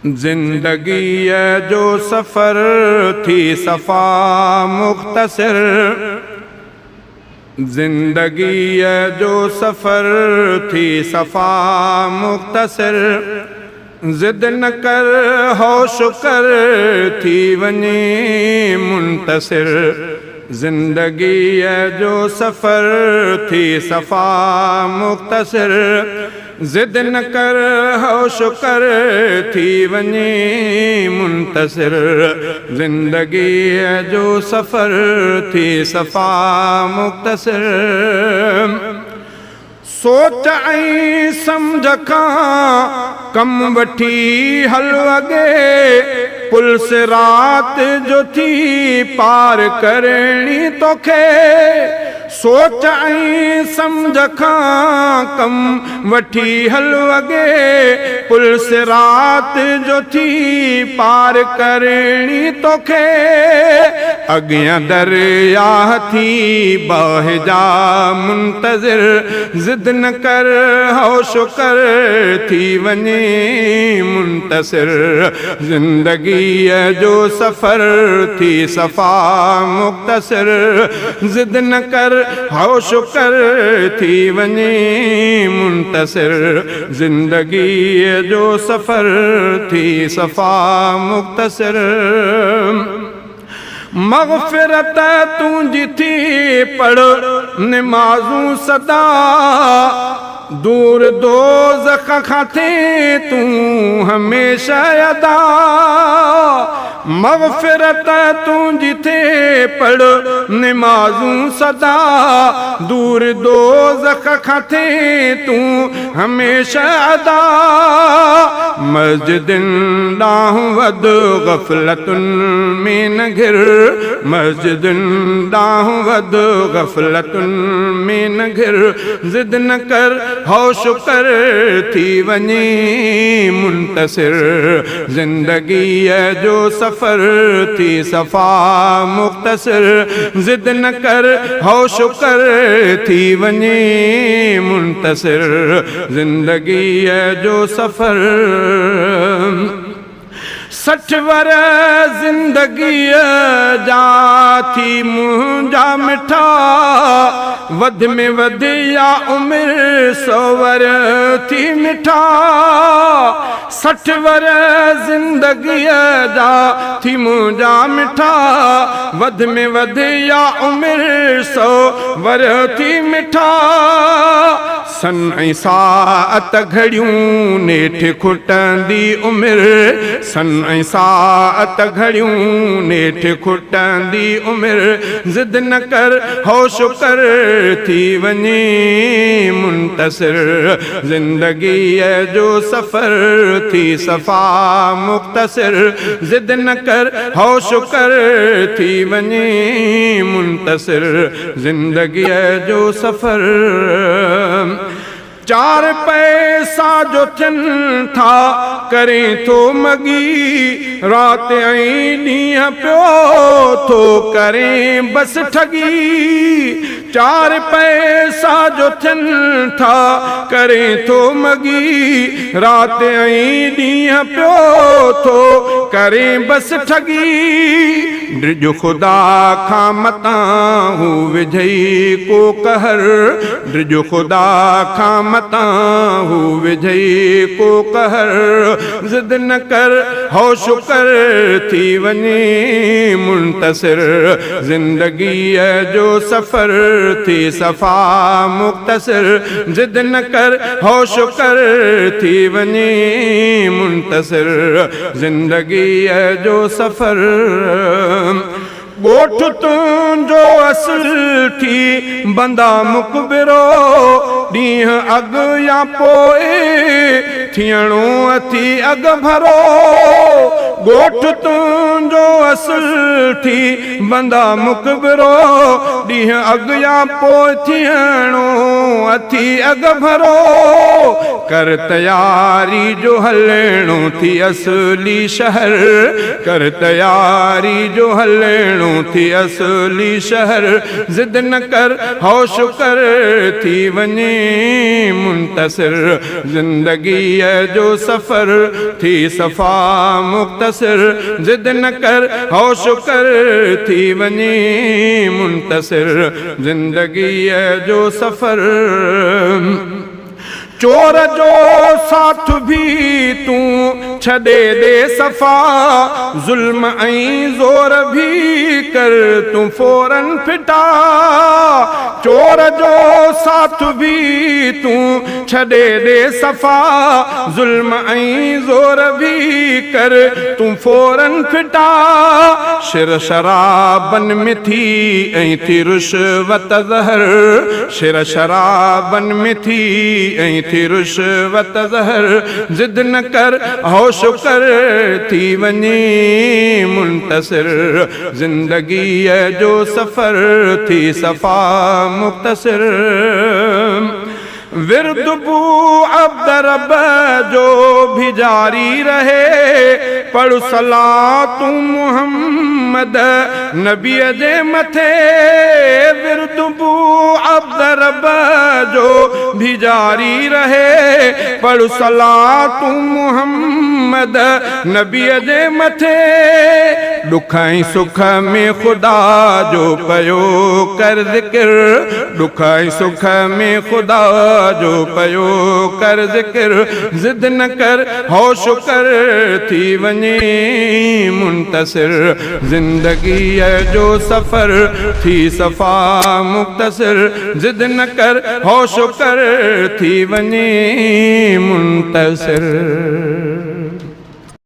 ज़िंदगीअ जो सफ़र थी सफ़ा मुख़्तसिर, ज़िंदगीअ जो सफ़र थी सफ़ा मुख़्तसिर। ज़िद न कर होश कर थी वञे मुंतसिर, ज़िंदगीअ जो सफ़र थी सफ़ा मुख़्तसिर। ज़िद न कर होश कर थी वञे मुंतसिर, ज़िंदगीअ जो सफ़र थी सफ़ा मुख़्तसिर। सोच ऐं सम्झ खां कम वठी हल अॻे, पुल सिरात जो थी पार करणी तोखे। सोच ऐं सम्झ खां कम वठी हल अॻे, पुल सिरात जो थी पार करणी तोखे। अॻियां दरिया थी बहिजा मुंतज़िर, ज़िद न कर होश कर थी वञे मुंतसिर, ज़िंदगीअ जो सफ़र थी सफ़ा मुख़्तसिर। ज़िद न कर होश कर थी वञे मुंतसिर, ज़िंदगीअ जो सफ़र थी सफ़ा मुख़्तसिर। मग़फ़िरत तुंहिंजी थी पढ़ निमाज़ूं सदा, दूर दोज़ख खां थे तूं हमेशा अदा। मग़फ़िरत तुंहिंजी थे पढ़ निमाज़ूं सदा, दूर दोज़ख खां थे तूं हमेशा अदा। मस्जिदुनि ॾांहुं वध ग़फ़लतुनि में न घिर, मस्जिदुनि ॾांहुं वध ग़फ़लतुनि में न घिर। ज़िद न कर होश कर थी वञे मुंतसिर, ज़िंदगीअ जो सफ़र थी सफ़ा मुख़्तसिर। ज़िद न कर होश कर थी वञे मुंतसिर, ज़िंदगीअ जो सफ़र। 60 वर ज़िंदगीअ जा थी मुंहिंजा मिठा, वध में वध या उमिरि 100 वर थी मिठा। 60 वर ज़िंदगीअ जा थी मुंहिंजा मिठा, वध में वध या उमिरि 100 वर थी मिठा। सन ऐं साअत घड़ियूं नेठि खुटंदी उमिरि, सन ऐं साअत घड़ियूं नेठि खुटंदी उमिरि। ज़िद न कर होश कर थी वञे मुंतसिर, ज़िंदगीअ जो सफ़र थी सफ़ा मुख़्तसिर। ज़िद न कर होश कर थी वञे मुंतसिर, ज़िंदगीअ जो सफ़र। 4 पैसा जो थियनि था करें थो मॻी, राति ऐं ॾींहं पियो थो करें बसि ठगी। 4 पैसा जो थियनि था करें थो मॻी, राति ऐं ॾींहं पियो थो करें बसि ठगी। ड्रिज ख़ुदा खां मतां हू विझई को कहर, ड्रिज ख़ुदा खां मतां हू विझई को कहर। ज़िद न कर होश कर थी वञे मुंतसिर, ज़िंदगीअ जो सफ़र थी सफ़ा मुख़्तसिर। ज़िद न कर होश कर थी वञे मुंतसिर, ज़िंदगीअ जो सफ़र। ॻोठ तुंहिंजो असुल थी बंदा मुक़बिरो, ॾींहं अॻु या पोइ थियणो अथी अॻु भरो। ॻोठ तुंहिंजो असुल थी बंदा मुक़बिरो, ॾींहुं अॻियां पोइ थियणो अथी अॻ भरो कर तयारी जो हलणो थी असली शहर कर तयारी जो हलणो थी असली शहर ज़िद न कर होश कर थी वञे मुंतसिर ज़िंदगीअ जो सफ़र थी सफ़ा मुख़्तसिर ज़िद न कर होश कर थी वञे मुंतसिर ज़िंदगीअ जो सफ़र चोर जो साथ भी तूं छॾे दे सफ़ा ज़ुल्म ऐं ज़ोर भी कर तूं फ़ौरन फिटा चोर जो साथ भी तूं छॾे दे सफ़ा ज़ुल्म ऐं ज़ोर भी कर तूं फ़ौरन फिटा शिर शराबन में थी ऐं थी रुश्वत ज़हर शिर शराबन में थी ऐं थी रुश्वत ज़हर ज़िद न कर होश कर थी वञे मुंतसिर ज़िंदगीअ जो सफ़र थी सफ़ा मुख़्तसिर विर्द बू अब्द रब जो भी जारी रहे पढ़ सलातु मुहम्मद नबीअ जे मथे विर्द बू अब्द रब जो भी जारी रहे पढ़ सलातु मुहम्मद नबीअ जे मथे दुख ऐं सुख में ख़ुदा जो कयो कर ज़िक्र दुख ऐं सुख में ख़ुदा जो पयो कर ज़िक्र ज़िद न कर होश कर थी वञे मुंतसिर ज़िंदगीअ जो सफ़र थी सफ़ा मुख़्तसिर ज़िद न कर होश कर थी वञे मुंतसिर